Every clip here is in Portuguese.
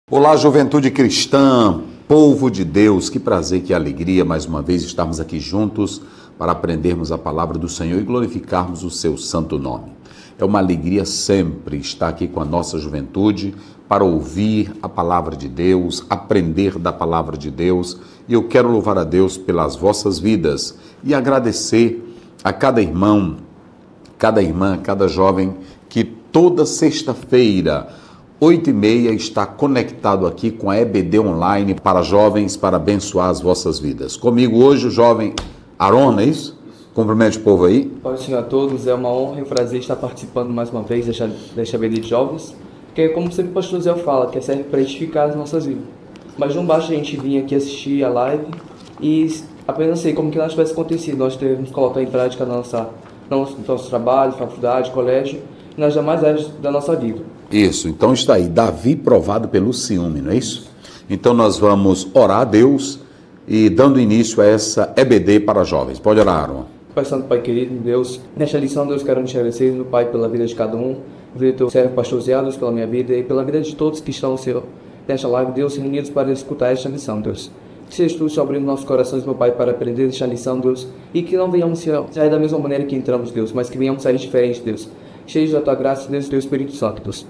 Olá, juventude cristã, povo de Deus, que prazer, que alegria mais uma vez estarmos aqui juntos para aprendermos a palavra do Senhor e glorificarmos o seu santo nome. É uma alegria sempre estar aqui com a nossa juventude para ouvir a palavra de Deus, aprender da palavra de Deus, e eu quero louvar a Deus pelas vossas vidas e agradecer a cada irmão, cada irmã, cada jovem que toda sexta-feira 8h30 está conectado aqui com a EBD Online para jovens, para abençoar as vossas vidas. Comigo hoje o jovem Aron, não é isso? Cumprimente o povo aí. Pai, Senhor, a todos, é uma honra e um prazer estar participando mais uma vez desta EBD de jovens, que como sempre o pastor Zé fala, que serve para edificar as nossas vidas. Mas não basta a gente vir aqui assistir a live e apenas sei como que nada tivesse acontecido, nós devemos colocar em prática nosso trabalho, faculdade, colégio, e nas demais áreas da nossa vida. Isso, então está aí, Davi provado pelo ciúme, não é isso? Então nós vamos orar a Deus e dando início a essa EBD para jovens. Pode orar, Aaron. Pai Santo, Pai querido, Deus, nesta lição, Deus, quero te agradecer, meu Pai, pela vida de cada um, vida do teu servo, pastor Zé, Deus, pela minha vida e pela vida de todos que estão, Senhor, nesta live, Deus, reunidos para escutar esta lição, Deus. Que seja tu, Senhor, abrindo nossos corações, meu Pai, para aprender esta lição, Deus, e que não venhamos, Senhor, sair da mesma maneira que entramos, Deus, mas que venhamos sair diferente, Deus. Cheios da tua graça, Deus, e do teu Espírito Santo, Deus.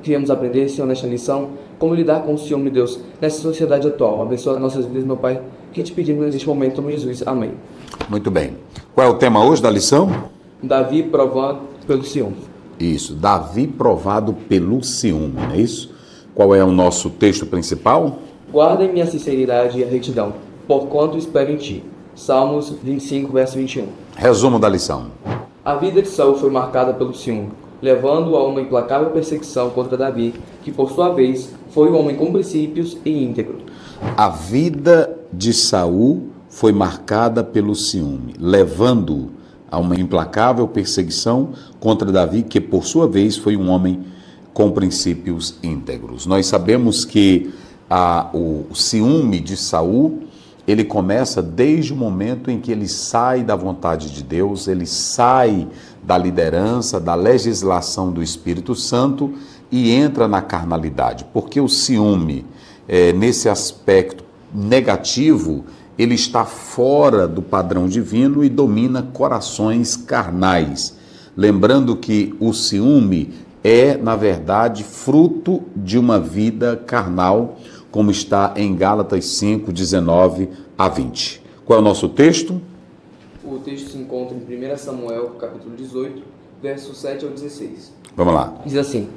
Viemos aprender, Senhor, nesta lição, como lidar com o ciúme, Deus, nessa sociedade atual. Abençoa nossas vidas, meu Pai, que te pedimos neste momento, em Jesus. Amém. Muito bem. Qual é o tema hoje da lição? Davi provado pelo ciúme. Isso, Davi provado pelo ciúme, não é isso? Qual é o nosso texto principal? Guardem minha sinceridade e a retidão, porquanto espero em ti. Salmos 25, verso 21. Resumo da lição. A vida de Saul foi marcada pelo ciúme, levando-o a uma implacável perseguição contra Davi, que por sua vez foi um homem com princípios e íntegro. A vida de Saul foi marcada pelo ciúme, levando-o a uma implacável perseguição contra Davi, que por sua vez foi um homem com princípios íntegros. Nós sabemos que o ciúme de Saul, ele começa desde o momento em que ele sai da vontade de Deus, ele sai da liderança, da legislação do Espírito Santo e entra na carnalidade. Porque o ciúme, nesse aspecto negativo, ele está fora do padrão divino e domina corações carnais. Lembrando que o ciúme é, na verdade, fruto de uma vida carnal, como está em Gálatas 5, 19 a 20. Qual é o nosso texto? O texto se encontra em 1 Samuel, capítulo 18, versos 7 ao 16. Vamos lá. Diz assim: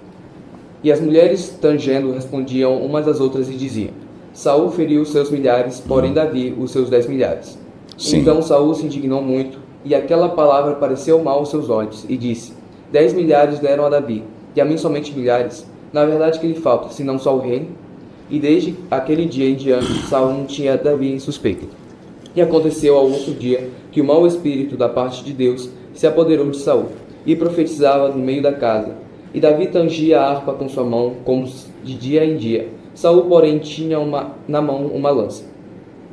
E as mulheres, tangendo, respondiam umas às outras e diziam: Saul feriu os seus milhares, porém Davi os seus 10 milhares. Sim. Então Saul se indignou muito, e aquela palavra pareceu mal aos seus olhos, e disse: 10 milhares deram a Davi, e a mim somente milhares. Na verdade que lhe falta, senão só o reino. E desde aquele dia em diante, Saul não tinha Davi em suspeita. E aconteceu ao outro dia que o mau espírito da parte de Deus se apoderou de Saul, e profetizava no meio da casa. E Davi tangia a harpa com sua mão, como de dia em dia. Saul, porém, tinha na mão uma lança.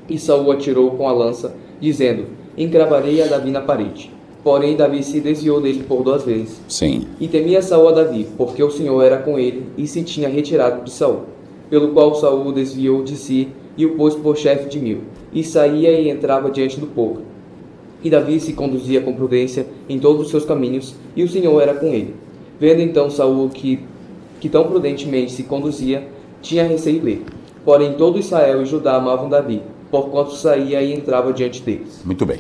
E Saul atirou com a lança, dizendo: Encravarei a Davi na parede. Porém, Davi se desviou dele por 2 vezes. Sim. E temia Saul a Davi, porque o Senhor era com ele, e se tinha retirado de Saul. Pelo qual Saul o desviou de si, e o pôs por chefe de 1000, e saía e entrava diante do povo. E Davi se conduzia com prudência em todos os seus caminhos, e o Senhor era com ele. Vendo então Saul que tão prudentemente se conduzia, tinha receio dele. Porém todo Israel e Judá amavam Davi, porquanto saía e entrava diante deles. Muito bem.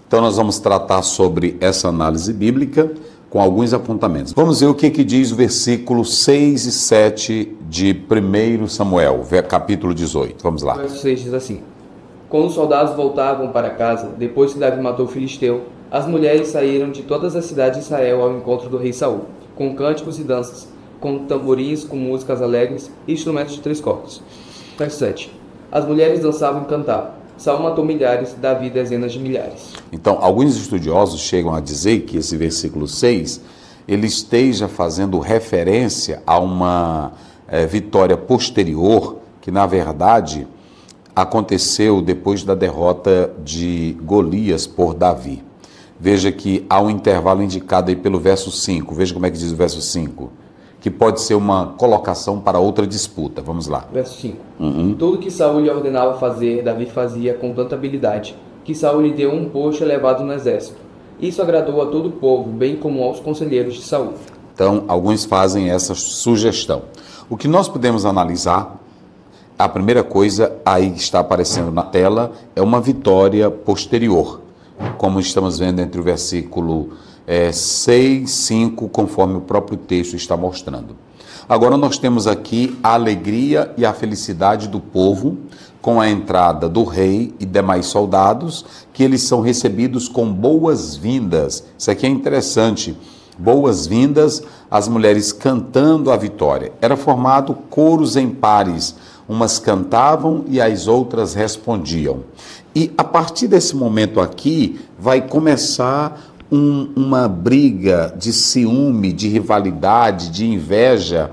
Então nós vamos tratar sobre essa análise bíblica com alguns apontamentos. Vamos ver o que diz o versículo 6 e 7 de 1 Samuel, capítulo 18. Vamos lá. O verso 6 diz assim: Quando os soldados voltavam para casa, depois que Davi matou o filisteu, as mulheres saíram de todas as cidades de Israel ao encontro do rei Saul, com cânticos e danças, com tamborins, com músicas alegres e instrumentos de 3 cordas. Verso 7. As mulheres dançavam e cantavam. Saul matou milhares, Davi dezenas de milhares. Então, alguns estudiosos chegam a dizer que esse versículo 6, ele esteja fazendo referência a uma vitória posterior, que na verdade aconteceu depois da derrota de Golias por Davi. Veja que há um intervalo indicado aí pelo verso 5. Veja como é que diz o verso 5. que pode ser uma colocação para outra disputa. Vamos lá. Verso 5. Tudo que Saul lhe ordenava fazer, Davi fazia com tanta habilidade, que Saul lhe deu um posto elevado no exército. Isso agradou a todo o povo, bem como aos conselheiros de Saul. Então, alguns fazem essa sugestão. O que nós podemos analisar, a primeira coisa aí que está aparecendo na tela é uma vitória posterior, como estamos vendo entre o versículo 6, 5, conforme o próprio texto está mostrando. Agora nós temos aqui a alegria e a felicidade do povo com a entrada do rei e demais soldados, que eles são recebidos com boas-vindas. Isso aqui é interessante. Boas-vindas, as mulheres cantando a vitória. Era formado coros em pares. Umas cantavam e as outras respondiam. E a partir desse momento aqui, vai começar uma briga de ciúme, de rivalidade, de inveja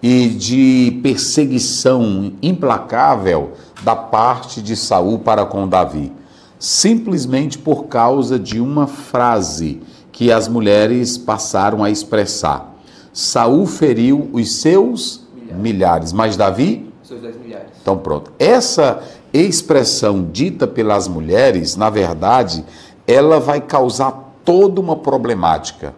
e de perseguição implacável da parte de Saul para com Davi. Simplesmente por causa de uma frase que as mulheres passaram a expressar. Saul feriu os seus milhares, mas Davi? Seus 10 milhares. Então pronto. Essa expressão dita pelas mulheres, na verdade, ela vai causar toda uma problemática.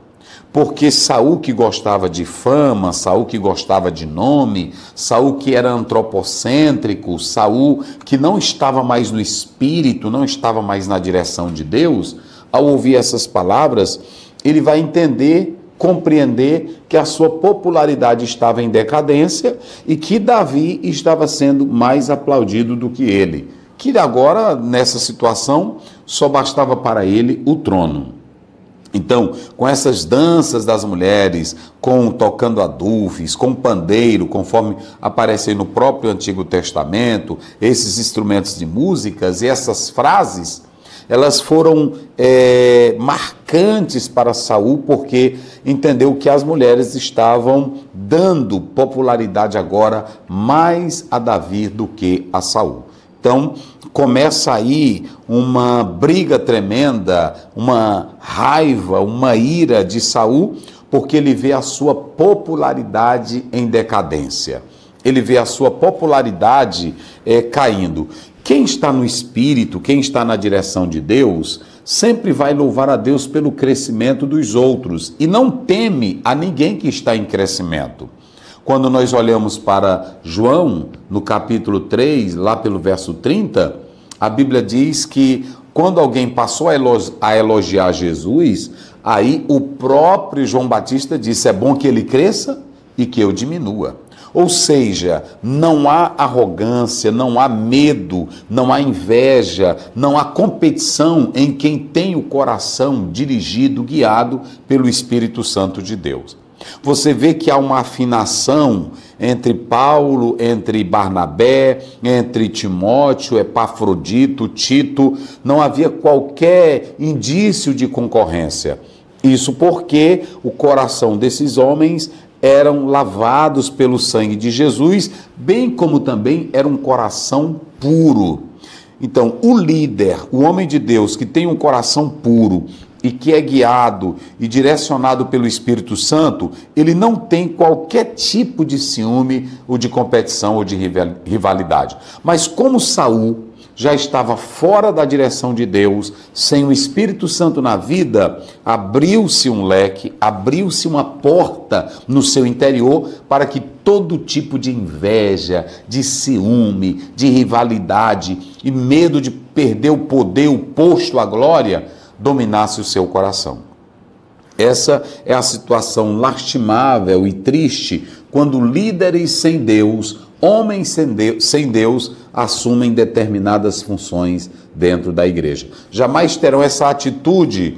Porque Saul, que gostava de fama, Saul que gostava de nome, Saul que era antropocêntrico, Saul que não estava mais no espírito, não estava mais na direção de Deus, ao ouvir essas palavras, ele vai entender, compreender que a sua popularidade estava em decadência e que Davi estava sendo mais aplaudido do que ele. Que agora, nessa situação, só bastava para ele o trono. Então, com essas danças das mulheres, tocando adufes, com pandeiro, conforme aparecem no próprio Antigo Testamento, esses instrumentos de músicas e essas frases, elas foram marcantes para Saul, porque entendeu que as mulheres estavam dando popularidade agora mais a Davi do que a Saul. Então, começa aí uma briga tremenda, uma raiva, uma ira de Saul, porque ele vê a sua popularidade em decadência. Ele vê a sua popularidade caindo. Quem está no Espírito, quem está na direção de Deus, sempre vai louvar a Deus pelo crescimento dos outros e não teme a ninguém que está em crescimento. Quando nós olhamos para João, no capítulo 3, lá pelo verso 30, a Bíblia diz que quando alguém passou a elogiar Jesus, aí o próprio João Batista disse, é bom que ele cresça e que eu diminua. Ou seja, não há arrogância, não há medo, não há inveja, não há competição em quem tem o coração dirigido, guiado pelo Espírito Santo de Deus. Você vê que há uma afinação entre Paulo, entre Barnabé, entre Timóteo, Epafrodito, Tito, não havia qualquer indício de concorrência. Isso porque o coração desses homens eram lavados pelo sangue de Jesus, bem como também era um coração puro. Então, o líder, o homem de Deus que tem um coração puro e que é guiado e direcionado pelo Espírito Santo, ele não tem qualquer tipo de ciúme ou de competição ou de rivalidade. Mas como Saul já estava fora da direção de Deus, sem o Espírito Santo na vida, abriu-se um leque, abriu-se uma porta no seu interior para que todo tipo de inveja, de ciúme, de rivalidade e medo de perder o poder, o posto, a glória, dominasse o seu coração. Essa é a situação lastimável e triste quando líderes sem Deus, homens sem Deus, assumem determinadas funções dentro da igreja. Jamais terão essa atitude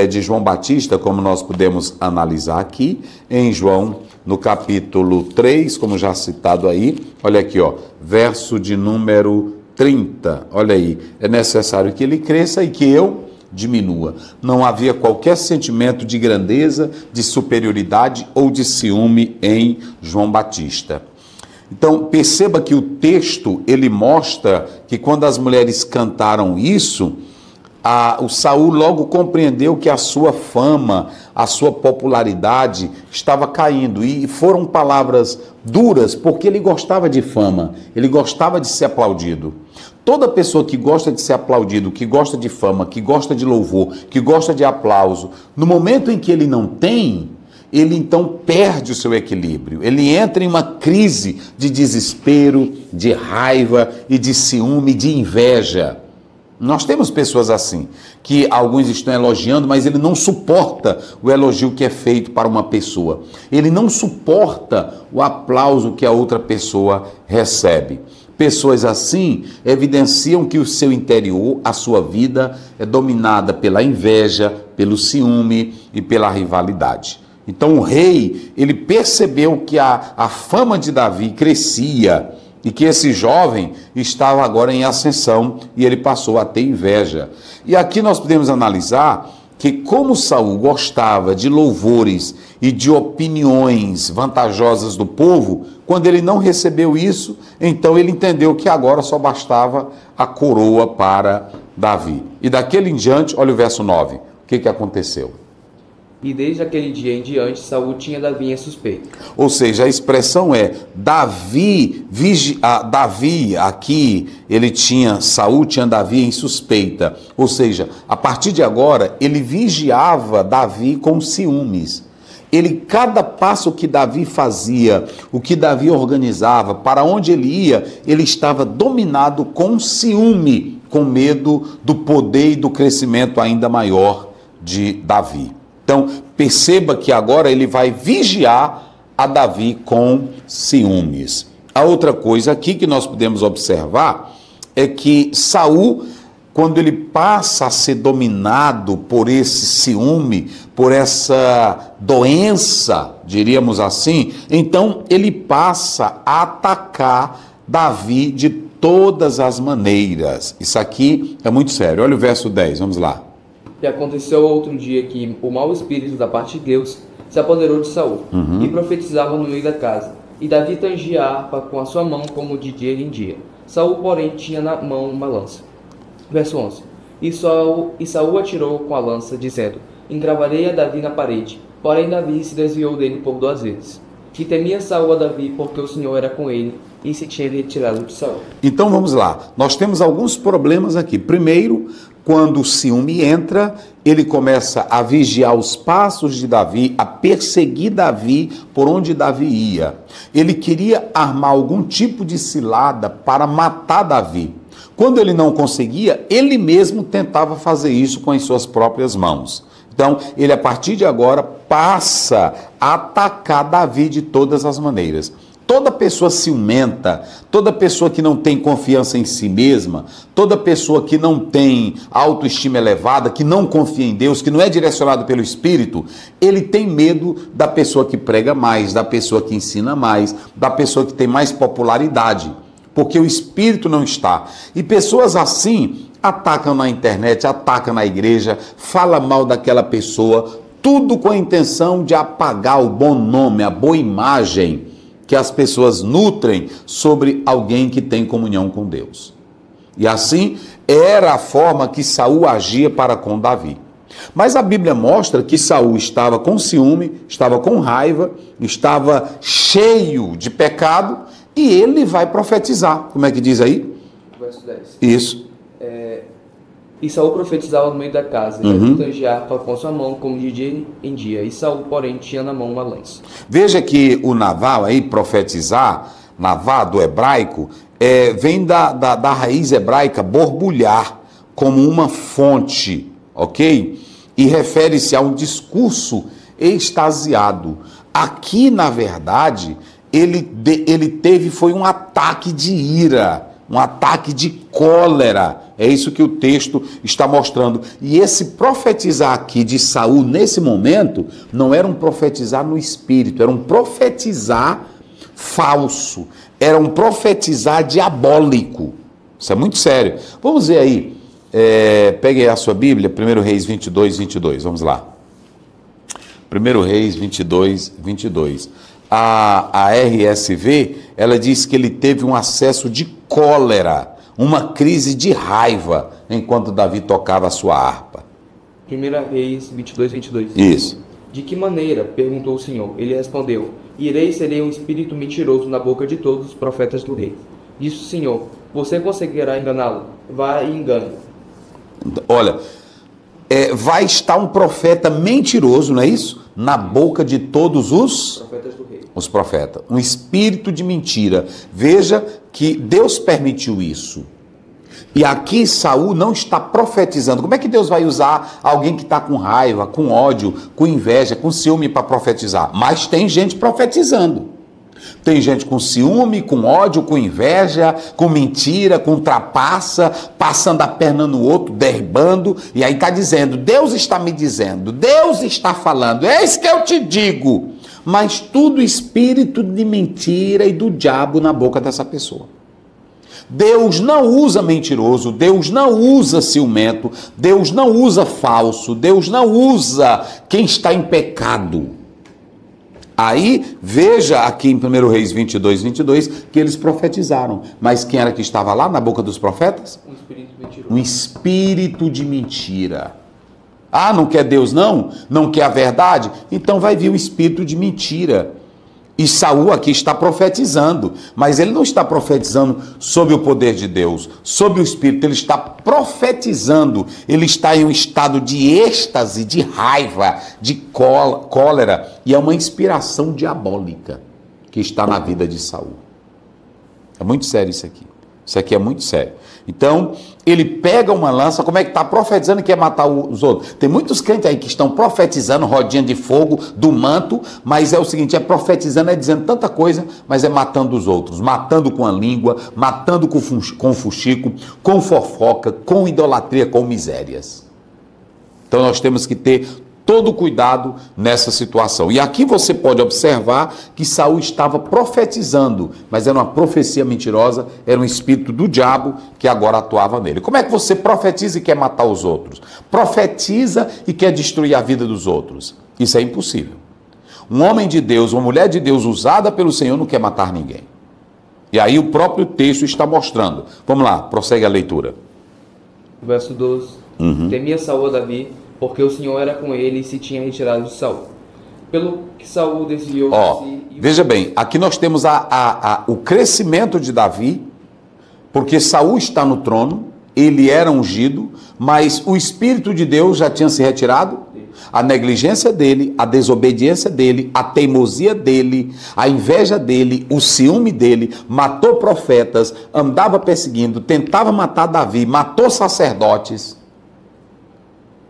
de João Batista, como nós podemos analisar aqui em João, no capítulo 3, como já citado aí. Olha aqui, verso de número 30. Olha aí, é necessário que ele cresça e que eu diminua. Não havia qualquer sentimento de grandeza, de superioridade ou de ciúme em João Batista. Então, perceba que o texto, ele mostra que quando as mulheres cantaram isso, o Saul logo compreendeu que a sua fama, a sua popularidade estava caindo. E foram palavras duras, porque ele gostava de fama, ele gostava de ser aplaudido. Toda pessoa que gosta de ser aplaudido, que gosta de fama, que gosta de louvor, que gosta de aplauso, no momento em que ele não tem, ele então perde o seu equilíbrio. Ele entra em uma crise de desespero, de raiva e de ciúme, de inveja. Nós temos pessoas assim, que alguns estão elogiando, mas ele não suporta o elogio que é feito para uma pessoa. Ele não suporta o aplauso que a outra pessoa recebe. Pessoas assim evidenciam que o seu interior, a sua vida, é dominada pela inveja, pelo ciúme e pela rivalidade. Então o rei, ele percebeu que a fama de Davi crescia e que esse jovem estava agora em ascensão e ele passou a ter inveja. E aqui nós podemos analisar que como Saul gostava de louvores e de opiniões vantajosas do povo, quando ele não recebeu isso, então ele entendeu que agora só bastava a coroa para Davi. E daquele em diante, olha o verso 9, o que aconteceu? E desde aquele dia em diante, Saul tinha Davi em suspeita. Ou seja, a expressão é Davi aqui, Saul tinha Davi em suspeita. Ou seja, a partir de agora, ele vigiava Davi com ciúmes. Cada passo que Davi fazia, o que Davi organizava, para onde ele ia, ele estava dominado com ciúme, com medo do poder e do crescimento ainda maior de Davi. Então, perceba que agora ele vai vigiar a Davi com ciúmes. A outra coisa aqui que nós podemos observar é que Saul, quando ele passa a ser dominado por esse ciúme, por essa doença, diríamos assim, então ele passa a atacar Davi de todas as maneiras. Isso aqui é muito sério. Olha o verso 10, vamos lá. E aconteceu outro dia que o mau espírito da parte de Deus se apoderou de Saul e profetizava no meio da casa. E Davi tangia a harpa com a sua mão como de dia em dia. Saul, porém, tinha na mão uma lança. Verso 11. E Saul atirou com a lança, dizendo: Encravarei a Davi na parede. Porém Davi se desviou dele por 2 vezes. E temia Saul a Davi, porque o Senhor era com ele, e se tinha retirado de Saul. Então vamos lá, nós temos alguns problemas aqui. Primeiro, quando o ciúme entra, ele começa a vigiar os passos de Davi, a perseguir Davi por onde Davi ia. Ele queria armar algum tipo de cilada para matar Davi. Quando ele não conseguia, ele mesmo tentava fazer isso com as suas próprias mãos. Então, ele a partir de agora passa a atacar Davi de todas as maneiras. Toda pessoa ciumenta, toda pessoa que não tem confiança em si mesma, toda pessoa que não tem autoestima elevada, que não confia em Deus, que não é direcionado pelo Espírito, ele tem medo da pessoa que prega mais, da pessoa que ensina mais, da pessoa que tem mais popularidade, porque o Espírito não está. E pessoas assim atacam na internet, atacam na igreja, falam mal daquela pessoa, tudo com a intenção de apagar o bom nome, a boa imagem que as pessoas nutrem sobre alguém que tem comunhão com Deus. E assim era a forma que Saul agia para com Davi. Mas a Bíblia mostra que Saul estava com ciúme, estava com raiva, estava cheio de pecado e ele vai profetizar. Como é que diz aí? Verso 10. Isso. E Saul profetizava no meio da casa, e Davi tangia a harpa com sua mão, como de dia em dia. E Saul, porém, tinha na mão uma lança. Veja que o naval aí, profetizar, navá do hebraico, vem da raiz hebraica borbulhar, como uma fonte, ok? E refere-se a um discurso extasiado. Aqui, na verdade, foi um ataque de ira, um ataque de cólera. É isso que o texto está mostrando. E esse profetizar aqui de Saul, nesse momento, não era um profetizar no espírito, era um profetizar falso, era um profetizar diabólico. Isso é muito sério. Vamos ver aí, pegue a sua Bíblia, 1 Reis 22, 22, vamos lá. 1 Reis 22, 22. A RSV, ela diz que ele teve um acesso de cólera, uma crise de raiva, enquanto Davi tocava a sua harpa. 1 Reis 22, 22. Isso. De que maneira? Perguntou o Senhor. Ele respondeu: Irei e serei um espírito mentiroso na boca de todos os profetas do rei. Disse o Senhor: Você conseguirá enganá-lo? Vá e engane. Olha, vai estar um profeta mentiroso, não é isso? Na boca de todos os Profetas do rei. os profetas. Um espírito de mentira. Veja que Deus permitiu isso. E aqui Saul não está profetizando. Como é que Deus vai usar alguém que está com raiva, com ódio, com inveja, com ciúme para profetizar? Mas tem gente profetizando. Tem gente com ciúme, com ódio, com inveja, com mentira, com trapaça, passando a perna no outro, derribando, e aí está dizendo, Deus está me dizendo, Deus está falando, é isso que eu te digo. Mas tudo espírito de mentira e do diabo na boca dessa pessoa. Deus não usa mentiroso, Deus não usa ciumento, Deus não usa falso, Deus não usa quem está em pecado. Aí, veja aqui em 1 Reis 22, que eles profetizaram. Mas quem era que estava lá na boca dos profetas? Um espírito mentiroso. Um espírito de mentira. Ah, não quer Deus não? Não quer a verdade? Então vai vir o espírito de mentira. E Saul aqui está profetizando, mas ele não está profetizando sobre o poder de Deus, sobre o Espírito, ele está profetizando, ele está em um estado de êxtase, de raiva, de cólera, e é uma inspiração diabólica que está na vida de Saul. É muito sério isso aqui é muito sério. Então, ele pega uma lança, como é que está profetizando que quer matar os outros? Tem muitos crentes aí que estão profetizando rodinha de fogo do manto, mas é o seguinte, é profetizando, é dizendo tanta coisa, mas é matando os outros, matando com a língua, matando com fuxico, com fofoca, com idolatria, com misérias. Então nós temos que ter todo cuidado nessa situação. E aqui você pode observar que Saul estava profetizando, mas era uma profecia mentirosa, era um espírito do diabo que agora atuava nele. Como é que você profetiza e quer matar os outros? Profetiza e quer destruir a vida dos outros. Isso é impossível. Um homem de Deus, uma mulher de Deus usada pelo Senhor não quer matar ninguém. E aí o próprio texto está mostrando. Vamos lá, prossegue a leitura. Verso 12. Temia Saul a Davi, porque o Senhor era com ele e se tinha retirado de Saul. Pelo que Saul desviou de si... Veja bem, aqui nós temos o crescimento de Davi, porque Saul está no trono, ele era ungido, mas o Espírito de Deus já tinha se retirado. A negligência dele, a desobediência dele, a teimosia dele, a inveja dele, o ciúme dele, matou profetas, andava perseguindo, tentava matar Davi, matou sacerdotes.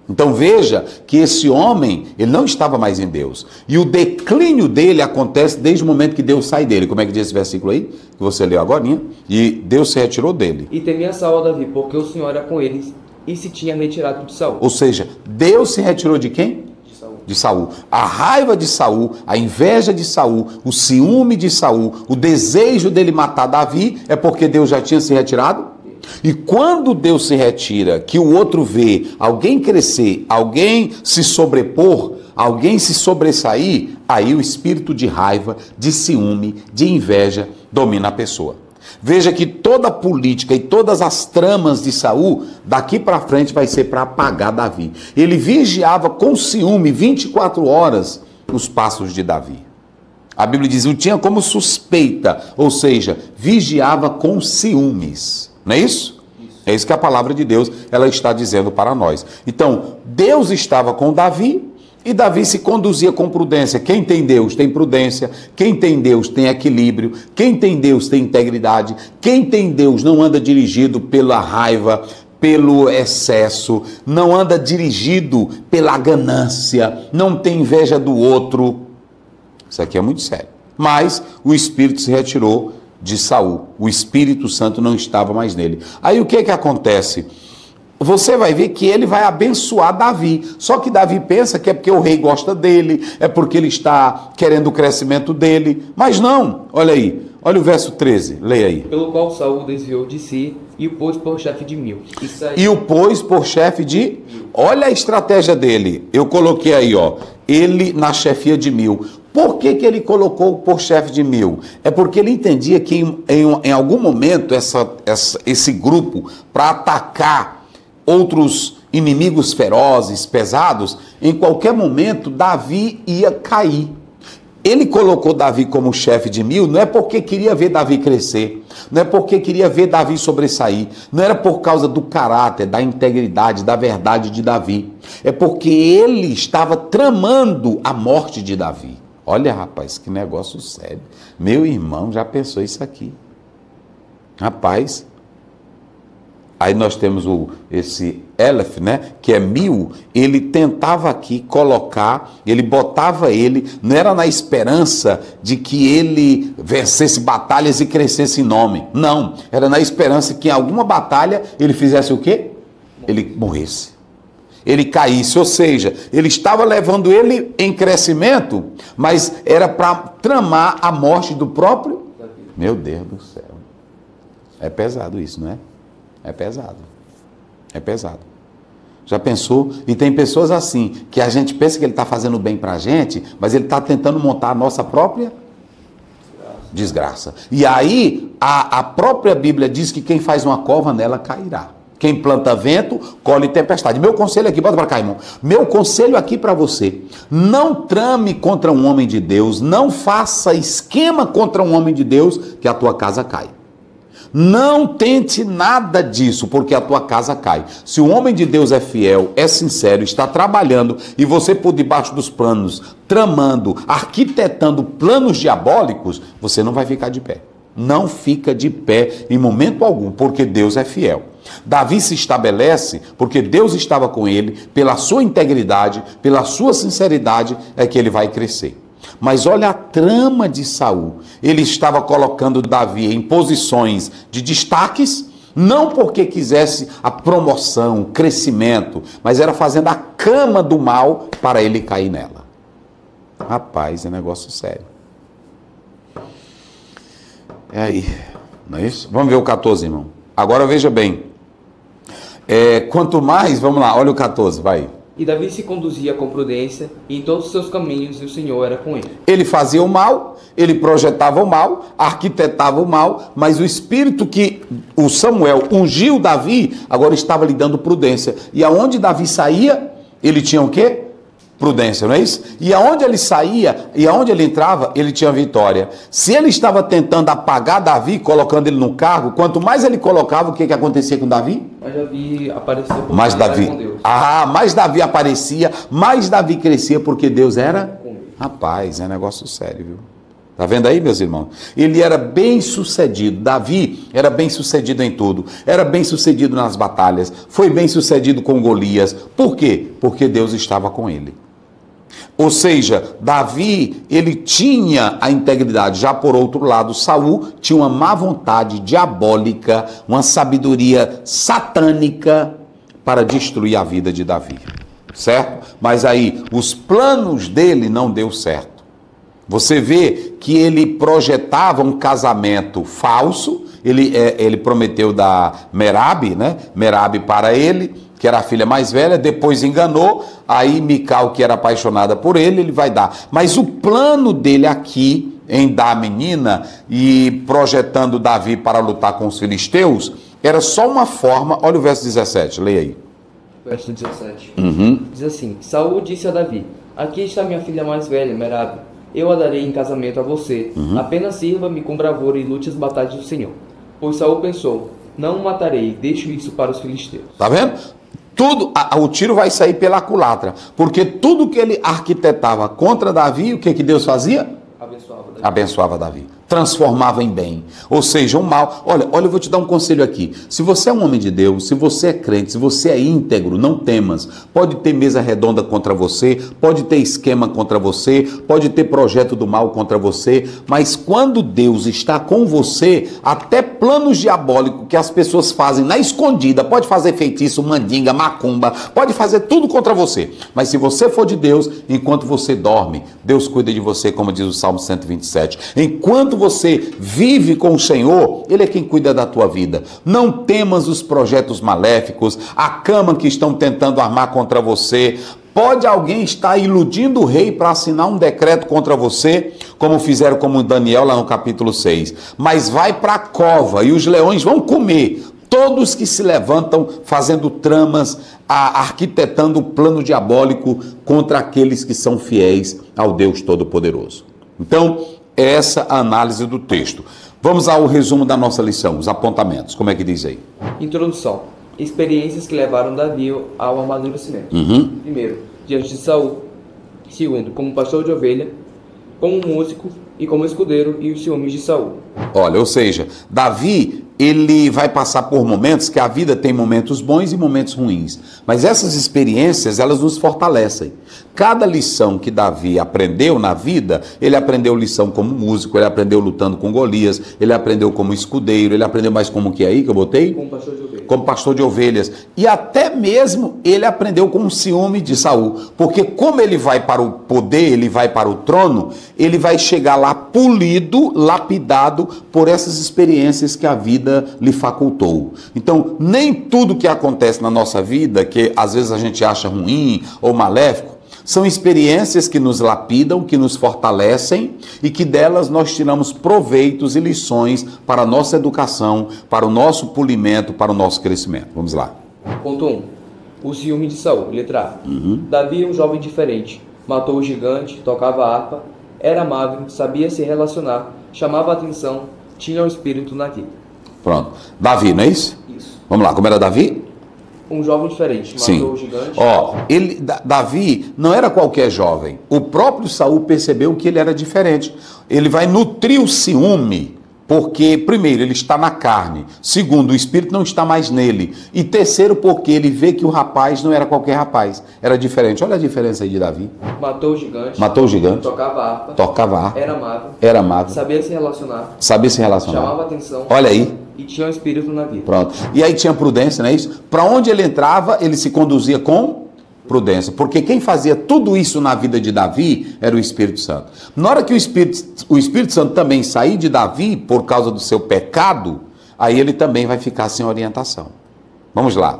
Então veja que esse homem, ele não estava mais em Deus. E o declínio dele acontece desde o momento que Deus sai dele. Como é que diz esse versículo aí? Que você leu agora, né? E Deus se retirou dele. E temia Saul a Davi, porque o Senhor era com eles e se tinha retirado de Saul. Ou seja, Deus se retirou de quem? De Saul. De Saul. A raiva de Saul, a inveja de Saul, o ciúme de Saul, o desejo dele matar Davi, é porque Deus já tinha se retirado? E quando Deus se retira, que o outro vê alguém crescer, alguém se sobrepor, alguém se sobressair, aí o espírito de raiva, de ciúme, de inveja domina a pessoa. Veja que toda a política e todas as tramas de Saul, daqui para frente vai ser para apagar Davi. Ele vigiava com ciúme 24 horas os passos de Davi. A Bíblia diz, o tinha como suspeita, ou seja, vigiava com ciúmes. Não é isso? É isso que a palavra de Deus ela está dizendo para nós. Então, Deus estava com Davi e Davi se conduzia com prudência. Quem tem Deus tem prudência, quem tem Deus tem equilíbrio, quem tem Deus tem integridade, quem tem Deus não anda dirigido pela raiva, pelo excesso, não anda dirigido pela ganância, não tem inveja do outro. Isso aqui é muito sério. Mas o Espírito se retirou de Saul. O Espírito Santo não estava mais nele. Aí o que acontece? Você vai ver que ele vai abençoar Davi. Só que Davi pensa que é porque o rei gosta dele, é porque ele está querendo o crescimento dele. Mas não, olha aí. Olha o verso 13, leia aí. Pelo qual Saul desviou de si e o pôs por chefe de 1000. E o pôs por chefe de... Olha a estratégia dele. Eu coloquei aí, ó. Ele na chefia de 1000. Por que ele colocou por chefe de 1000? É porque ele entendia que em algum momento esse grupo, para atacar outros inimigos ferozes, pesados, em qualquer momento Davi ia cair. Ele colocou Davi como chefe de 1000, não é porque queria ver Davi crescer, não é porque queria ver Davi sobressair, não era por causa do caráter, da integridade, da verdade de Davi. É porque ele estava tramando a morte de Davi. Olha, rapaz, que negócio sério. Meu irmão já pensou isso aqui. Rapaz, aí nós temos esse Elef, né, que é 1000, ele tentava aqui colocar, ele botava ele, não era na esperança de que ele vencesse batalhas e crescesse em nome, não, era na esperança que em alguma batalha ele fizesse o quê? Ele morresse, ele caísse, ou seja, ele estava levando ele em crescimento, mas era para tramar a morte do próprio, meu Deus do céu, é pesado isso, não é? É pesado. É pesado. Já pensou? E tem pessoas assim, que a gente pensa que ele está fazendo bem para a gente, mas ele está tentando montar a nossa própria desgraça. E aí, a própria Bíblia diz que quem faz uma cova nela cairá. Quem planta vento, colhe tempestade. Meu conselho aqui, bota para cá, irmão. Meu conselho aqui para você. Não trame contra um homem de Deus, não faça esquema contra um homem de Deus, que a tua casa cai. Não tente nada disso, porque a tua casa cai. Se o homem de Deus é fiel, é sincero, está trabalhando, e você por debaixo dos planos, tramando, arquitetando planos diabólicos, você não vai ficar de pé. Não fica de pé em momento algum, porque Deus é fiel. Davi se estabelece porque Deus estava com ele, pela sua integridade, pela sua sinceridade, é que ele vai crescer. Mas olha a trama de Saul. Ele estava colocando Davi em posições de destaques, não porque quisesse a promoção, o crescimento, mas era fazendo a cama do mal para ele cair nela. Rapaz, é negócio sério. É aí, não é isso? Vamos ver o 14, irmão. Agora veja bem. Quanto mais, vamos lá, olha o 14, vai. E Davi se conduzia com prudência em todos os seus caminhos, e o Senhor era com ele. Ele fazia o mal, ele projetava o mal, arquitetava o mal, mas o espírito que o Samuel ungiu Davi, agora estava lhe dando prudência. E aonde Davi saía, ele tinha o quê? Prudência, não é isso? E aonde ele saía, e aonde ele entrava, ele tinha vitória. Se ele estava tentando apagar Davi, colocando ele no cargo, quanto mais ele colocava, o que acontecia com Davi? Mas Davi aparecia por mais Davi, com Deus. Mais Davi aparecia, mais Davi crescia, porque Deus era... Rapaz, é negócio sério, viu? Tá vendo aí, meus irmãos? Ele era bem sucedido. Davi era bem sucedido em tudo. Era bem sucedido nas batalhas. Foi bem sucedido com Golias. Por quê? Porque Deus estava com ele. Ou seja, Davi, ele tinha a integridade. Já por outro lado, Saul tinha uma má vontade diabólica, uma sabedoria satânica para destruir a vida de Davi. Certo? Mas aí, os planos dele não deu certo. Você vê que ele projetava um casamento falso. Ele prometeu dar Merabe, né? Merabe para ele, que era a filha mais velha, depois enganou, aí Mical, que era apaixonada por ele, ele vai dar. Mas o plano dele aqui, em dar a menina e projetando Davi para lutar com os filisteus, era só uma forma, olha o verso 17, leia aí. Verso 17. Uhum. Diz assim, Saul disse a Davi, aqui está minha filha mais velha, Merabe, eu a darei em casamento a você, apenas sirva-me com bravura e lute as batalhas do Senhor. Pois Saul pensou, não o matarei, deixo isso para os filisteus. Tá vendo? O tiro vai sair pela culatra, porque tudo que ele arquitetava contra Davi, o que Deus fazia? Abençoava Davi. Transformava em bem. Ou seja, o mal. Olha, eu vou te dar um conselho aqui. Se você é um homem de Deus, se você é crente, se você é íntegro, não temas. Pode ter mesa redonda contra você, pode ter esquema contra você, pode ter projeto do mal contra você, mas quando Deus está com você, até planos diabólicos que as pessoas fazem na escondida, pode fazer feitiço, mandinga, macumba, pode fazer tudo contra você. Mas se você for de Deus, enquanto você dorme, Deus cuida de você, como diz o Salmo 127. Enquanto você vive com o Senhor, Ele é quem cuida da tua vida. Não temas os projetos maléficos, a cama que estão tentando armar contra você. Pode alguém estar iludindo o rei para assinar um decreto contra você, como fizeram com Daniel lá no capítulo 6. Mas vai para a cova e os leões vão comer todos que se levantam fazendo tramas, arquitetando o plano diabólico contra aqueles que são fiéis ao Deus Todo-Poderoso. Então, essa a análise do texto. Vamos ao resumo da nossa lição, os apontamentos. Como é que diz aí? Introdução. Experiências que levaram Davi ao amadurecimento. Primeiro, diante de Saul. Segundo, como pastor de ovelha, como músico e como escudeiro e os ciúmes de Saul. Olha, ou seja, Davi, ele vai passar por momentos que a vida tem momentos bons e momentos ruins. Mas essas experiências, elas nos fortalecem. Cada lição que Davi aprendeu na vida, ele aprendeu lição como músico, ele aprendeu lutando com Golias, ele aprendeu como escudeiro, ele aprendeu mais como que é aí que eu botei? Como pastor de ovelhas. Como pastor de ovelhas. E até mesmo ele aprendeu com o ciúme de Saul. Porque como ele vai para o poder, ele vai para o trono, ele vai chegar lá polido, lapidado por essas experiências que a vida lhe facultou. Então, nem tudo que acontece na nossa vida, que às vezes a gente acha ruim ou maléfico, são experiências que nos lapidam, que nos fortalecem e que delas nós tiramos proveitos e lições para a nossa educação, para o nosso polimento, para o nosso crescimento. Vamos lá. Ponto 1. O ciúme de Saul, letra A. Davi é um jovem diferente, matou o gigante, tocava harpa, era amável, sabia se relacionar, chamava a atenção, tinha o espírito na vida. Pronto. Davi, não é isso? Isso. Vamos lá, como era Davi? Um jovem diferente, matou o gigante. Davi não era qualquer jovem. O próprio Saul percebeu que ele era diferente. Ele vai nutrir o ciúme, porque, primeiro, ele está na carne. Segundo, o espírito não está mais nele. E terceiro, porque ele vê que o rapaz não era qualquer rapaz. Era diferente. Olha a diferença aí de Davi. Matou o gigante. Matou o gigante. Tocava harpa. Tocava harpa. Era amável. Era amável. Sabia se relacionar. Sabia se relacionar. Chamava a atenção. Olha aí. E tinha o espírito na vida. Pronto. E aí tinha prudência, não é isso? Para onde ele entrava, ele se conduzia com prudência. Porque quem fazia tudo isso na vida de Davi era o Espírito Santo. Na hora que o Espírito Santo também sair de Davi por causa do seu pecado, aí ele também vai ficar sem orientação. Vamos lá.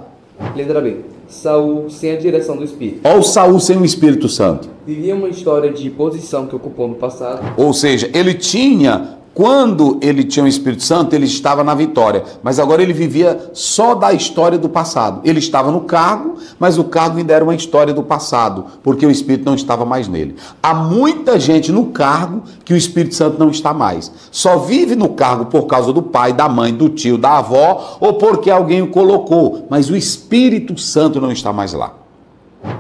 Letra B. Saul sem a direção do Espírito. Olha o Saul sem o Espírito Santo. Vivia uma história de posição que ocupou no passado. Ou seja, ele tinha... Quando ele tinha o Espírito Santo, ele estava na vitória. Mas agora ele vivia só da história do passado. Ele estava no cargo, mas o cargo ainda era uma história do passado, porque o Espírito não estava mais nele. Há muita gente no cargo que o Espírito Santo não está mais. Só vive no cargo por causa do pai, da mãe, do tio, da avó, ou porque alguém o colocou. Mas o Espírito Santo não está mais lá.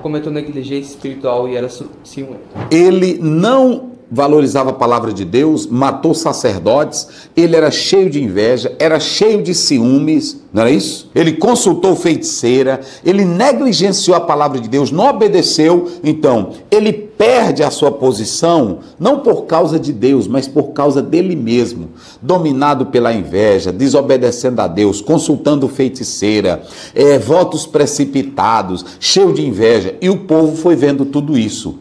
Cometeu negligência espiritual e era ciumento. Ele não valorizava a palavra de Deus, matou sacerdotes, ele era cheio de inveja, era cheio de ciúmes, não era isso? Ele consultou feiticeira, ele negligenciou a palavra de Deus, não obedeceu, então ele perde a sua posição, não por causa de Deus, mas por causa dele mesmo, dominado pela inveja, desobedecendo a Deus, consultando feiticeira, votos precipitados, cheio de inveja, e o povo foi vendo tudo isso.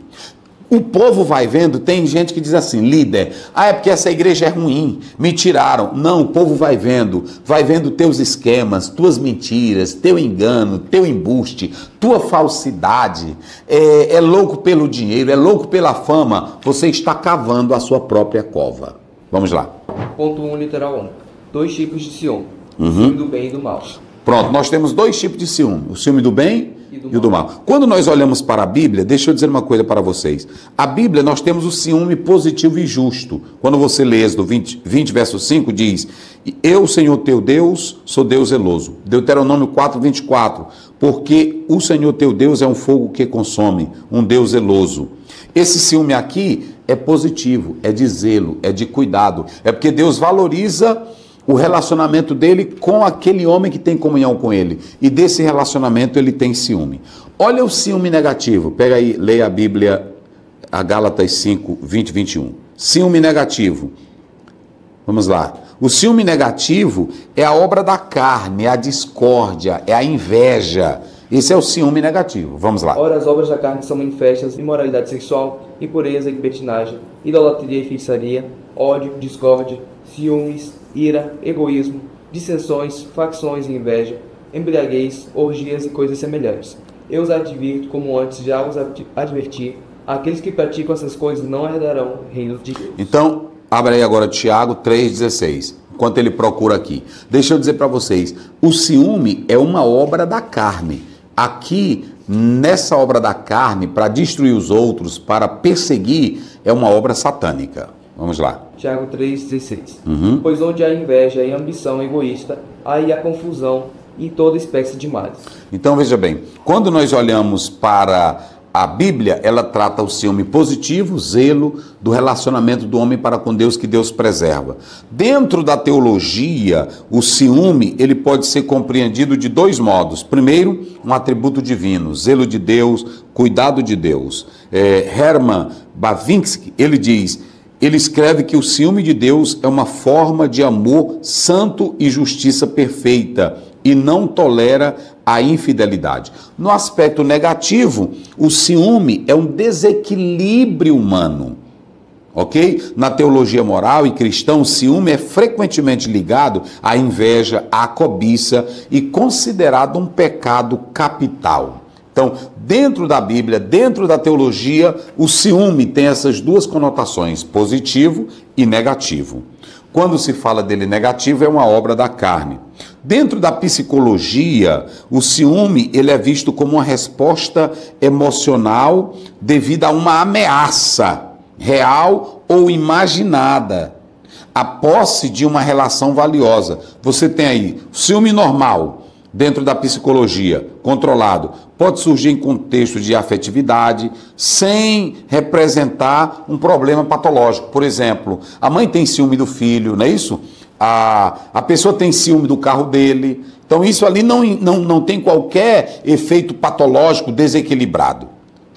O povo vai vendo, tem gente que diz assim, líder, é porque essa igreja é ruim, me tiraram. Não, o povo vai vendo teus esquemas, tuas mentiras, teu engano, teu embuste, tua falsidade, é louco pelo dinheiro, é louco pela fama, você está cavando a sua própria cova. Vamos lá. Ponto 1, literal 1. 2 tipos de ciúme, o ciúme do bem e do mal. Pronto, nós temos 2 tipos de ciúme, o ciúme do bem e o do mal. Quando nós olhamos para a Bíblia, deixa eu dizer uma coisa para vocês. A Bíblia, nós temos o ciúme positivo e justo. Quando você lê do 20 verso 5, diz, eu, Senhor teu Deus, sou Deus zeloso. Deuteronômio 4, 24, porque o Senhor teu Deus é um fogo que consome, um Deus zeloso. Esse ciúme aqui é positivo, é de zelo, é de cuidado. É porque Deus valoriza o relacionamento dele com aquele homem que tem comunhão com ele. E desse relacionamento ele tem ciúme. Olha o ciúme negativo. Pega aí, leia a Bíblia, a Gálatas 5, 20, 21. Ciúme negativo. Vamos lá. O ciúme negativo é a obra da carne, é a discórdia, é a inveja. Esse é o ciúme negativo. Vamos lá. Ora, as obras da carne são manifestas: imoralidade sexual, impureza e libertinagem, idolatria e feitiçaria, ódio, discórdia, ciúmes, ira, egoísmo, dissensões, facções e inveja, embriaguez, orgias e coisas semelhantes. Eu os advirto, como antes já os adverti, aqueles que praticam essas coisas não herdarão o reino de Deus. Então, abre aí agora Tiago 3,16. enquanto ele procura aqui. Deixa eu dizer para vocês, o ciúme é uma obra da carne. Aqui, nessa obra da carne, para destruir os outros, para perseguir, é uma obra satânica. Vamos lá. Tiago 3,16. Pois onde há inveja e ambição egoísta, aí há confusão e toda espécie de males. Então veja bem, quando nós olhamos para a Bíblia, ela trata o ciúme positivo, zelo do relacionamento do homem para com Deus, que Deus preserva. Dentro da teologia, o ciúme ele pode ser compreendido de dois modos. Primeiro, um atributo divino, zelo de Deus, cuidado de Deus. Herman Bavinski, ele escreve que o ciúme de Deus é uma forma de amor santo e justiça perfeita e não tolera a infidelidade. No aspecto negativo, o ciúme é um desequilíbrio humano, ok? Na teologia moral e cristã, o ciúme é frequentemente ligado à inveja, à cobiça e considerado um pecado capital. Então, dentro da Bíblia, dentro da teologia, o ciúme tem essas duas conotações, positivo e negativo. Quando se fala dele negativo, é uma obra da carne. Dentro da psicologia, o ciúme ele é visto como uma resposta emocional devido a uma ameaça real ou imaginada, a posse de uma relação valiosa. Você tem aí ciúme normal, dentro da psicologia, controlado, pode surgir em contexto de afetividade, sem representar um problema patológico. Por exemplo, a mãe tem ciúme do filho, não é isso? A pessoa tem ciúme do carro dele. Então isso ali não tem qualquer efeito patológico desequilibrado.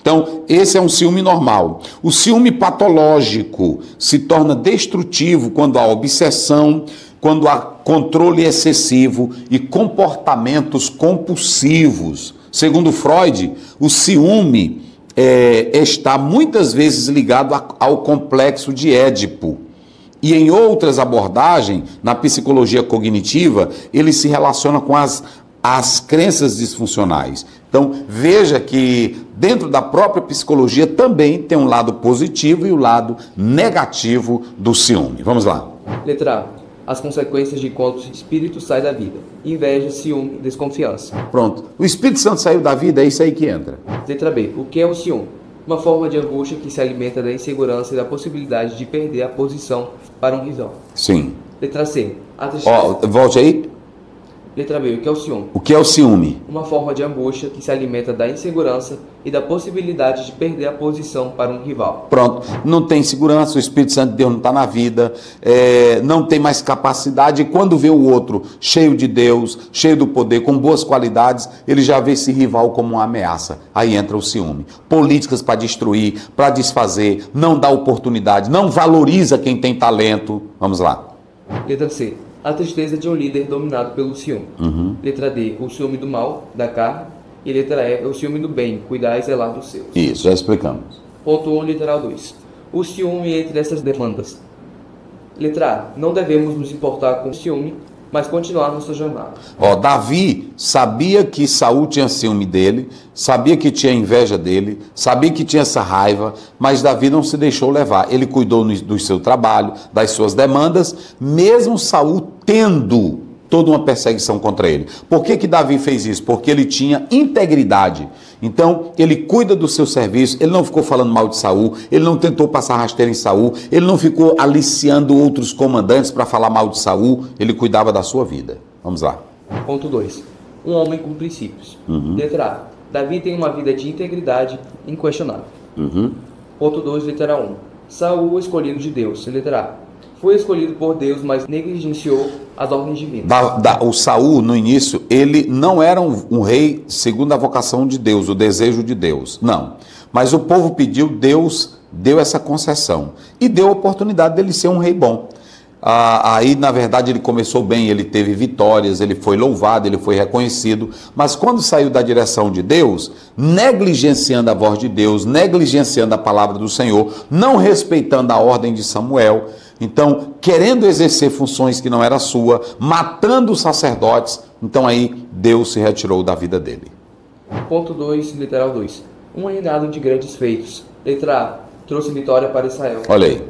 Então, esse é um ciúme normal. O ciúme patológico se torna destrutivo quando há obsessão, quando há controle excessivo e comportamentos compulsivos. Segundo Freud, o ciúme está muitas vezes ligado ao complexo de Édipo. E em outras abordagens, na psicologia cognitiva, ele se relaciona com as crenças disfuncionais. Então, veja que dentro da própria psicologia também tem um lado positivo e o lado negativo do ciúme. Vamos lá. Letra A. As consequências de quando o espírito sai da vida. Inveja, ciúme, desconfiança. Pronto. O Espírito Santo saiu da vida, é isso aí que entra. Letra B. O que é o ciúme? Uma forma de angústia que se alimenta da insegurança e da possibilidade de perder a posição para um rival. Sim. Letra C. A tristeza. Volte aí. Letra B. O que é o ciúme? O que é o ciúme? Uma forma de angústia que se alimenta da insegurança e da possibilidade de perder a posição para um rival. Pronto. Não tem segurança, o Espírito Santo de Deus não está na vida, não tem mais capacidade, e quando vê o outro cheio de Deus, cheio do poder, com boas qualidades, ele já vê esse rival como uma ameaça. Aí entra o ciúme. Políticas para destruir, para desfazer, não dá oportunidade, não valoriza quem tem talento. Vamos lá. Letra C. A tristeza de um líder dominado pelo ciúme. Letra D. O ciúme do mal, da carne. E letra E. O ciúme do bem, cuidar e zelar dos seus. Isso, já explicamos. Ponto 1, literal 2. O ciúme entre essas demandas. Letra A. Não devemos nos importar com o ciúme, mas continuar nossa jornada. Davi sabia que Saul tinha ciúme dele, sabia que tinha inveja dele, sabia que tinha essa raiva, mas Davi não se deixou levar. Ele cuidou do seu trabalho, das suas demandas, mesmo Saul tendo toda uma perseguição contra ele. Por que Davi fez isso? Porque ele tinha integridade. Então, ele cuida do seu serviço, ele não ficou falando mal de Saul, ele não tentou passar rasteira em Saul, ele não ficou aliciando outros comandantes para falar mal de Saul, ele cuidava da sua vida. Vamos lá. Ponto 2. Um homem com princípios. Letra A. Davi tem uma vida de integridade inquestionável. Ponto 2, letra 1. Saul, o escolhido de Deus. Letra A. Foi escolhido por Deus, mas negligenciou as ordens divinas. O Saul, no início, ele não era um rei segundo a vocação de Deus, o desejo de Deus. Não. Mas o povo pediu, Deus deu essa concessão. E deu a oportunidade dele ser um rei bom. Aí, na verdade, ele começou bem, ele teve vitórias, ele foi louvado, ele foi reconhecido. Mas quando saiu da direção de Deus, negligenciando a voz de Deus, negligenciando a palavra do Senhor, não respeitando a ordem de Samuel, então, querendo exercer funções que não era sua, matando os sacerdotes, então aí Deus se retirou da vida dele. Ponto 2, literal 2. Um reinado de grandes feitos. Letra A. Trouxe vitória para Israel. Olha aí.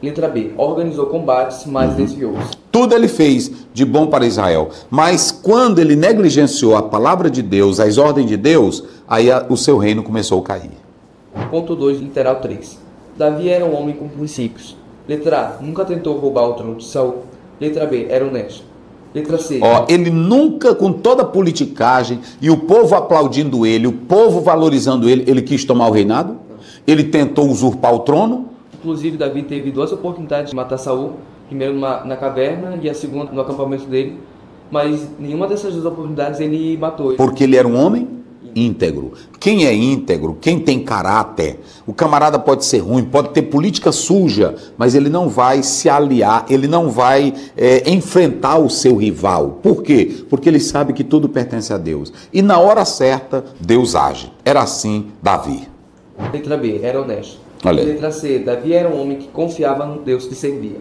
Letra B. Organizou combates, mas desviou-se. Tudo ele fez de bom para Israel. Mas quando ele negligenciou a palavra de Deus, as ordens de Deus, aí o seu reino começou a cair. Ponto 2, literal 3. Davi era um homem com princípios. Letra A, nunca tentou roubar o trono de Saul. Letra B, era honesto. Letra C. Ele nunca, com toda a politicagem e o povo aplaudindo ele, o povo valorizando ele, ele quis tomar o reinado? Ele tentou usurpar o trono? Inclusive, Davi teve 2 oportunidades de matar Saul. Primeiro na caverna e a segunda no acampamento dele. Mas nenhuma dessas 2 oportunidades ele matou. Porque ele era um homem íntegro. Quem é íntegro, quem tem caráter, o camarada pode ser ruim, pode ter política suja, mas ele não vai se aliar, ele não vai enfrentar o seu rival. Por quê? Porque ele sabe que tudo pertence a Deus. E na hora certa, Deus age. Era assim Davi. Letra B, era honesto. Olha. Letra C, Davi era um homem que confiava no Deus que servia.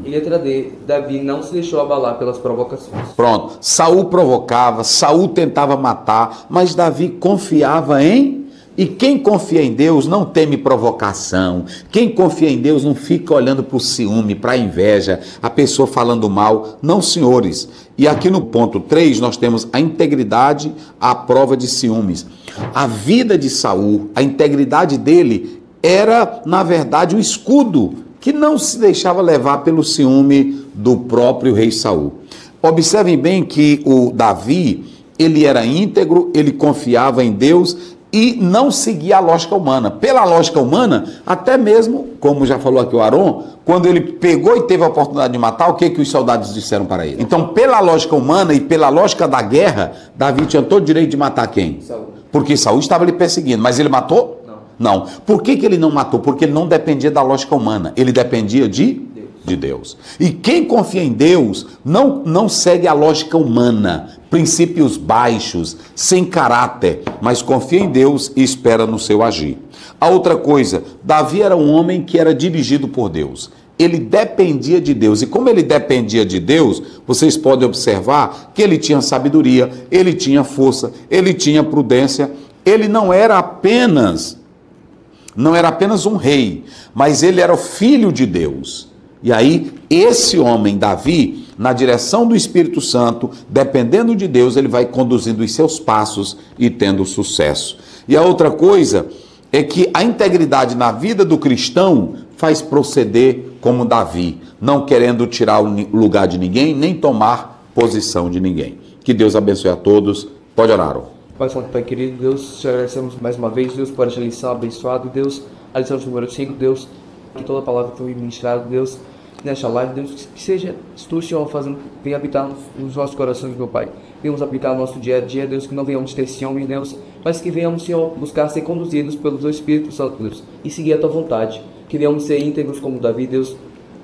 E letra D, Davi não se deixou abalar pelas provocações. Pronto, Saul provocava, Saul tentava matar, mas Davi confiava em... E quem confia em Deus não teme provocação. Quem confia em Deus não fica olhando para o ciúme, para a inveja, a pessoa falando mal. Não, senhores. E aqui no ponto 3 nós temos a integridade à prova de ciúmes. A vida de Saul, a integridade dele era, na verdade, o escudo que não se deixava levar pelo ciúme do próprio rei Saul. Observem bem que o Davi, ele era íntegro, ele confiava em Deus e não seguia a lógica humana. Pela lógica humana, até mesmo, como já falou aqui o Aron, quando ele pegou e teve a oportunidade de matar, o que os soldados disseram para ele? Então, pela lógica humana e pela lógica da guerra, Davi tinha todo o direito de matar quem? Saul. Porque Saul estava lhe perseguindo, mas ele matou? Não. Por que ele não matou? Porque ele não dependia da lógica humana. Ele dependia de Deus. E quem confia em Deus não segue a lógica humana, princípios baixos, sem caráter, mas confia em Deus e espera no seu agir. A outra coisa, Davi era um homem que era dirigido por Deus. Ele dependia de Deus. E como ele dependia de Deus, vocês podem observar que ele tinha sabedoria, ele tinha força, ele tinha prudência. Ele não era apenas um rei, mas ele era o filho de Deus. E aí, esse homem, Davi, na direção do Espírito Santo, dependendo de Deus, ele vai conduzindo os seus passos e tendo sucesso. E a outra coisa é que a integridade na vida do cristão faz proceder como Davi, não querendo tirar o lugar de ninguém, nem tomar posição de ninguém. Que Deus abençoe a todos. Pode orar, Aron. Pai Santo, Pai querido, Deus, te agradecemos mais uma vez, Deus, por esta lição abençoada, Deus, a lição número 5, Deus, que toda a palavra que foi ministrada, Deus, nesta live, Deus, que seja tu, Senhor, venha habitar nos nossos corações, meu Pai, venhamos aplicar no nosso dia a dia, Deus, que não venhamos ter ciúme, Deus, mas que venhamos, Senhor, buscar ser conduzidos pelo teu Espírito Santo, Deus, e seguir a tua vontade, que venhamos ser íntegros como Davi, Deus,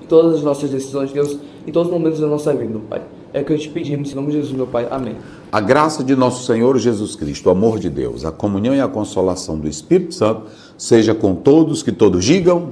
em todas as nossas decisões, Deus, em todos os momentos da nossa vida, meu Pai. É o que eu te pedimos, em nome de Jesus, meu Pai. Amém. A graça de nosso Senhor Jesus Cristo, o amor de Deus, a comunhão e a consolação do Espírito Santo, seja com todos, que todos digam...